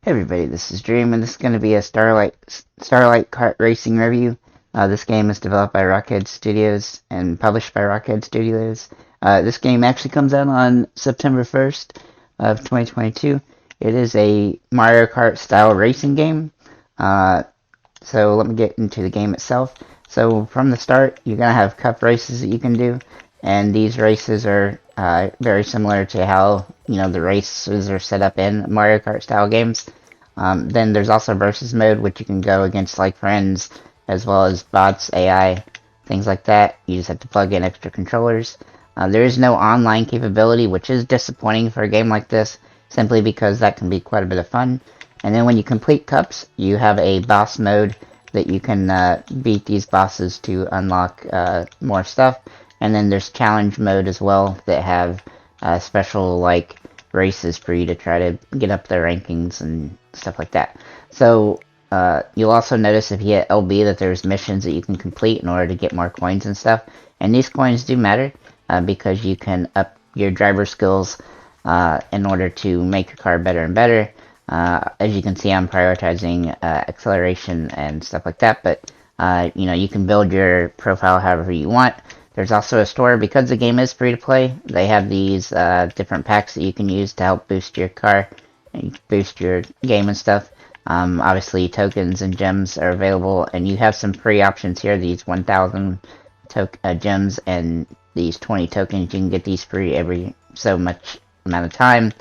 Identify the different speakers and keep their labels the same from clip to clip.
Speaker 1: Hey everybody, this is Dream, and this is going to be a Starlight Kart Racing review. This game is developed by Rockhead Studios and published by Rockhead Studios. This game actually comes out on September 1st of 2022. It is a Mario Kart style racing game. So let me get into the game itself. So from the start, you're going to have cup races that you can do, and these races are very similar to how the races are set up in Mario Kart style games. Then there's also versus mode, which you can go against like friends as well as bots, AI, things like that. You just have to plug in extra controllers. There is no online capability, which is disappointing for a game like this, simply because that can be quite a bit of fun. And then when you complete cups, you have a boss mode that you can beat these bosses to unlock more stuff. And then there's challenge mode as well that have special like races for you to try to get up the rankings and stuff like that. So you'll also notice if you hit LB that there's missions that you can complete in order to get more coins and stuff. And these coins do matter because you can up your driver skills in order to make your car better and better. As you can see, I'm prioritizing acceleration and stuff like that, but you can build your profile however you want. There's also a store. Because the game is free to play, they have these different packs that you can use to help boost your car and boost your game and stuff. Obviously, tokens and gems are available, and you have some free options here. These 1,000 gems and these 20 tokens. You can get these free every so much amount of time.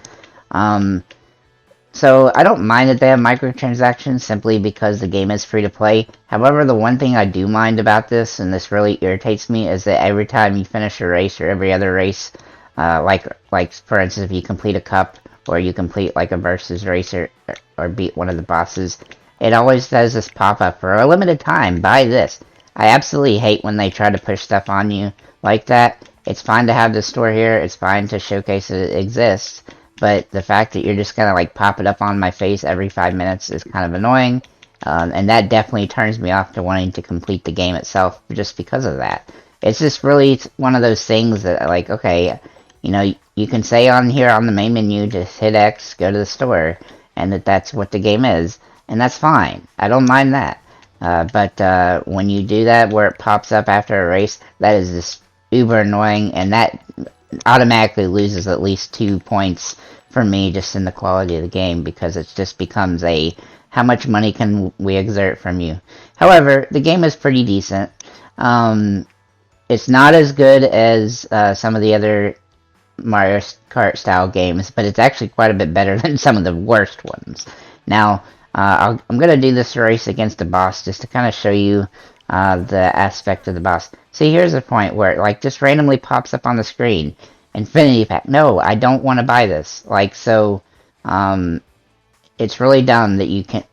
Speaker 1: So I don't mind that they have microtransactions simply because the game is free to play. However, the one thing I do mind about this, and this really irritates me, is that every time you finish a race or every other race, like for instance, if you complete a cup or you complete like a versus race or beat one of the bosses, it always does this pop-up for a limited time. Buy this. I absolutely hate when they try to push stuff on you like that. It's fine to have the store here. It's fine to showcase that it exists. But the fact that you're just gonna like pop it up on my face every 5 minutes is kind of annoying, and that definitely turns me off to wanting to complete the game itself just because of that. It's just really one of those things that like, okay, you can say on here on the main menu, just hit X, go to the store, and that's what the game is, and that's fine. I don't mind that. But when you do that where it pops up after a race, that is just uber annoying, and that automatically loses at least 2 points for me just in the quality of the game, because it just becomes a how much money can we exert from you. However, the game is pretty decent. It's not as good as some of the other Mario Kart style games, but it's actually quite a bit better than some of the worst ones. Now, I'm going to do this race against a boss just to kind of show you the aspect of the boss. See, here's a point where it like just randomly pops up on the screen. Infinity Pack. No, I don't want to buy this. Like, so, it's really dumb that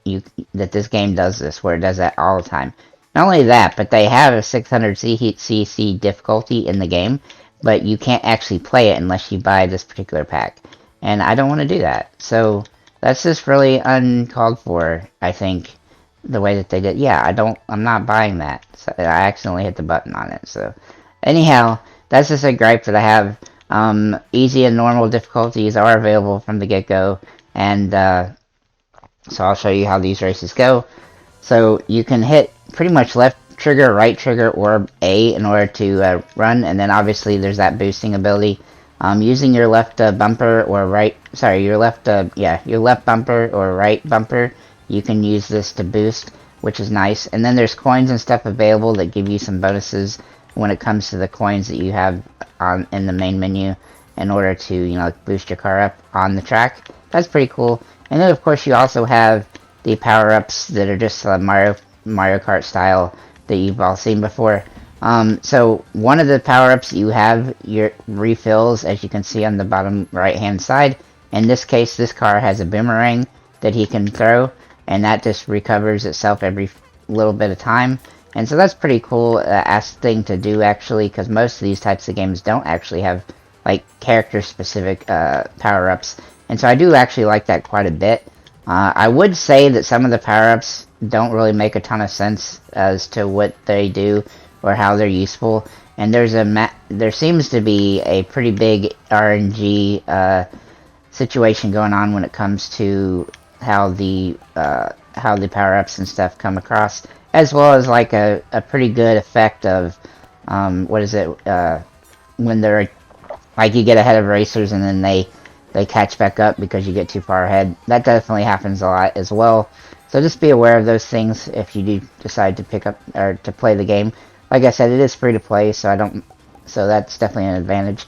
Speaker 1: that this game does this, where it does that all the time. Not only that, but they have a 600cc difficulty in the game, but you can't actually play it unless you buy this particular pack. And I don't want to do that. So, that's just really uncalled for, I think, the way that they did. Yeah, I'm not buying that. So I accidentally hit the button on it. So, anyhow, that's just a gripe that I have. Easy and normal difficulties are available from the get-go, and so I'll show you how these races go. So you can hit pretty much left trigger, right trigger, or A in order to run, and then obviously there's that boosting ability. Using your left bumper or right, sorry, your left bumper or right bumper, you can use this to boost, which is nice. And then there's coins and stuff available that give you some bonuses when it comes to the coins that you have in the main menu in order to boost your car up on the track. That's pretty cool. And then of course you also have the power-ups that are just Mario Kart style that you've all seen before. So one of the power-ups you have your refills, as you can see on the bottom right hand side. In this case, this car has a boomerang that he can throw, and that just recovers itself every little bit of time. And so that's pretty cool thing to do, actually, because most of these types of games don't actually have like character-specific power-ups. And so I do actually like that quite a bit. I would say that some of the power-ups don't really make a ton of sense as to what they do or how they're useful. And there seems to be a pretty big RNG situation going on when it comes to how the power-ups and stuff come across, as well as like a pretty good effect of what is it, when they're like, you get ahead of racers and then they catch back up because you get too far ahead. That definitely happens a lot as well. So just be aware of those things if you do decide to pick up or to play the game. Like I said, it is free to play, so that's definitely an advantage.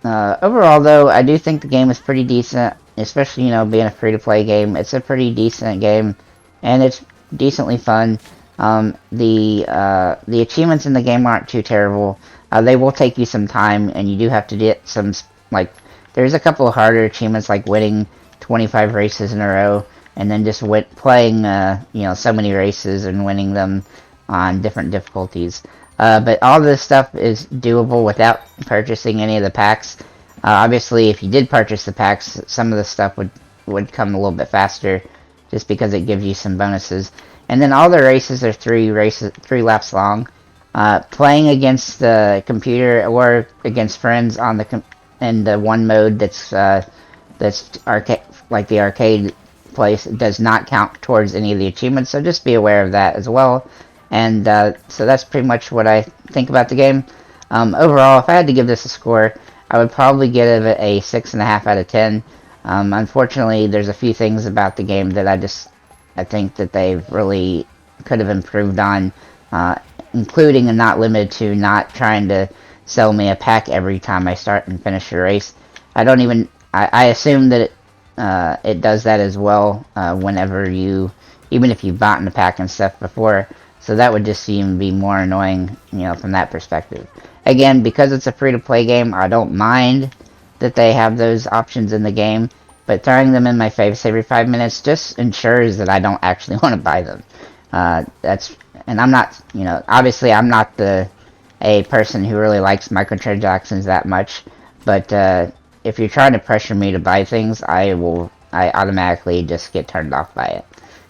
Speaker 1: Overall, though, I do think the game is pretty decent, especially, you know, being a free-to-play game. It's a pretty decent game, and it's decently fun. The achievements in the game aren't too terrible. They will take you some time, and you do have to get some, like, there's a couple of harder achievements, like winning 25 races in a row, and then just playing, you know, so many races and winning them on different difficulties. But all this stuff is doable without purchasing any of the packs. Obviously, if you did purchase the packs, some of the stuff would come a little bit faster, just because it gives you some bonuses. And then all the races are three laps long. Playing against the computer or against friends on in the one mode that's arcade, like the arcade place, does not count towards any of the achievements. So just be aware of that as well. And so that's pretty much what I think about the game. Overall, if I had to give this a score, I would probably give it a 6.5 out of 10. Unfortunately, there's a few things about the game that I think that they've really could have improved on, including and not limited to not trying to sell me a pack every time I start and finish a race. I assume that it does that as well whenever even if you've bought in the pack and stuff before. So that would just seem to be more annoying, you know, from that perspective. Again, because it's a free-to-play game, I don't mind that they have those options in the game, but throwing them in my face every 5 minutes just ensures that I don't actually want to buy them. And I'm not, you know, obviously I'm not a person who really likes microtransactions that much, but if you're trying to pressure me to buy things, I automatically just get turned off by it.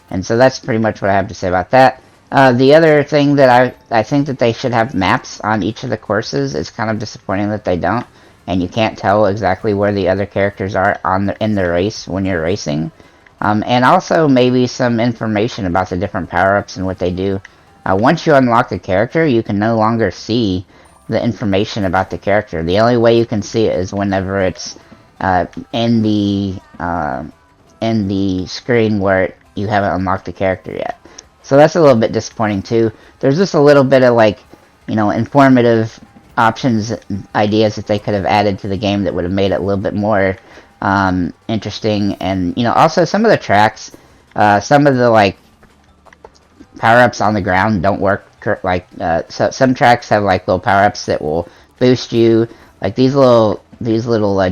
Speaker 1: And so that's pretty much what I have to say about that. The other thing that I think that they should have maps on each of the courses. It's kind of disappointing that they don't, and you can't tell exactly where the other characters are in the race when you're racing. And also maybe some information about the different power-ups and what they do. Once you unlock a character, you can no longer see the information about the character. The only way you can see it is whenever it's in the screen where you haven't unlocked the character yet. So that's a little bit disappointing too. There's just a little bit of, like, you know, informative options, ideas that they could have added to the game that would have made it a little bit more interesting. And, you know, also some of the tracks, some of the, like, power-ups on the ground don't work. Like, so some tracks have, like, little power-ups that will boost you. Like these little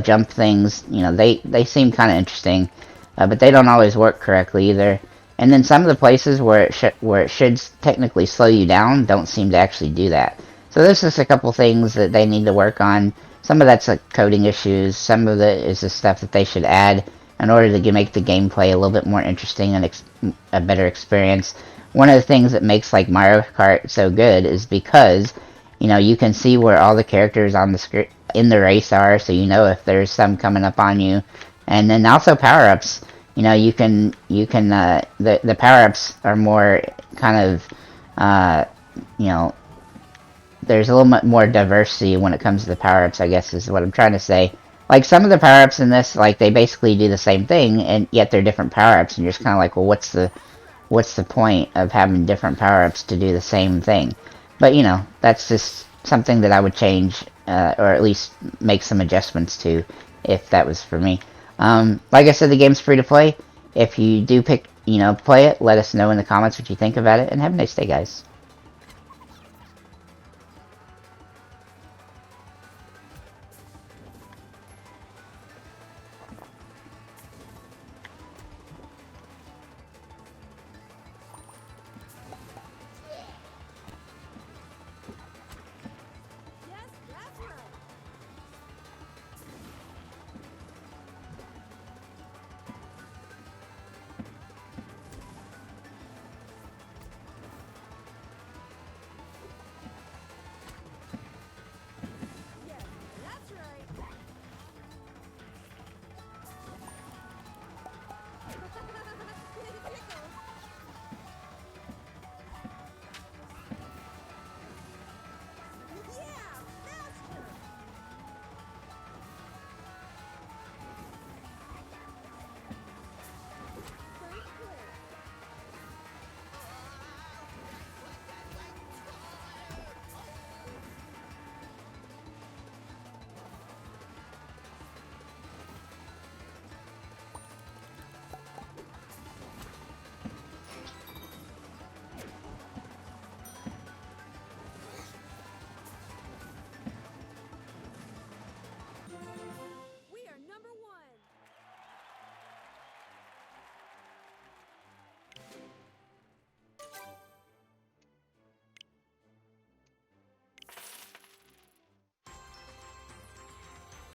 Speaker 1: jump things, you know, they seem kind of interesting, but they don't always work correctly either. And then some of the places where it should technically slow you down don't seem to actually do that. So there's just a couple things that they need to work on. Some of that's like coding issues. Some of it is the stuff that they should add in order to make the gameplay a little bit more interesting and a better experience. One of the things that makes, like, Mario Kart so good is because, you know, you can see where all the characters on the screen in the race are, so you know if there's some coming up on you. And then also power-ups. You know, the power-ups are more kind of, you know, there's a little bit more diversity when it comes to the power-ups, I guess is what I'm trying to say. Like, some of the power-ups in this, like, they basically do the same thing, and yet they're different power-ups, and you're just kind of like, well, what's the point of having different power-ups to do the same thing? But, you know, that's just something that I would change, or at least make some adjustments to, if that was for me. Like I said, the game's free to play. If you do play it, let us know in the comments what you think about it, and have a nice day, guys.